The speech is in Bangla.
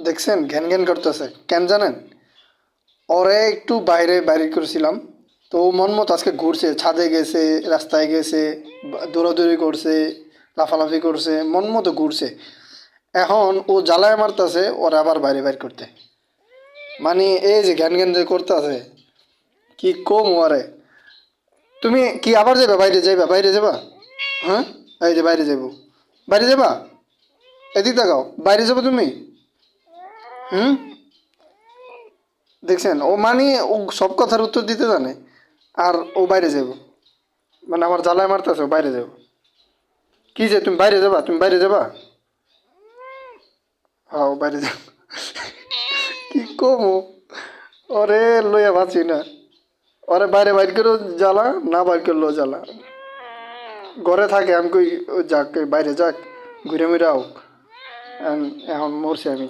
দেখছেন ঘ্যান ঘ্যান করতেছে কেন জানেন? ওরে একটু বাইরে বাইরে করেছিলাম, তো ও মন মতো আজকে ঘুরছে, ছাদে গেছে, রাস্তায় গেছে, দৌড়াদৌড়ি করছে, লাফালাফি করছে, মন মতো ঘুরছে। এখন ও জ্বালায় মারতেছে ওর আবার বাইরে বাইর করতে। মানে এই যে জ্ঞান জ্ঞান যে করতেছে, কি কম ওরে। তুমি কি আবার যাবে বাইরে, যাইবা বাইরে যাবা? হ্যাঁ, এই যে বাইরে যাবো, বাইরে যাবা, এদিক তাকাও, বাইরে যাবো তুমি? হুম, দেখছেন ও মানে ও সব কথার উত্তর দিতে জানে, আর ও বাইরে যাবো, মানে আমার জ্বালায় মারতেছে ও বাইরে যাবো। কি যে তুমি বাইরে যাবা, তুমি বাইরে যাবা? হ্যাঁ ও বাইরে যাবো। কি কমো, ওরে লইয়া বাঁচি না। ওরে বাইরে বাইর করেও জ্বালা, না বাইর করলেও জ্বালা। ঘরে থাকে আমি কই ও যাক, এই বাইরে যাক, ঘুরে মুড়ে হোক। এখন মরছি আমি।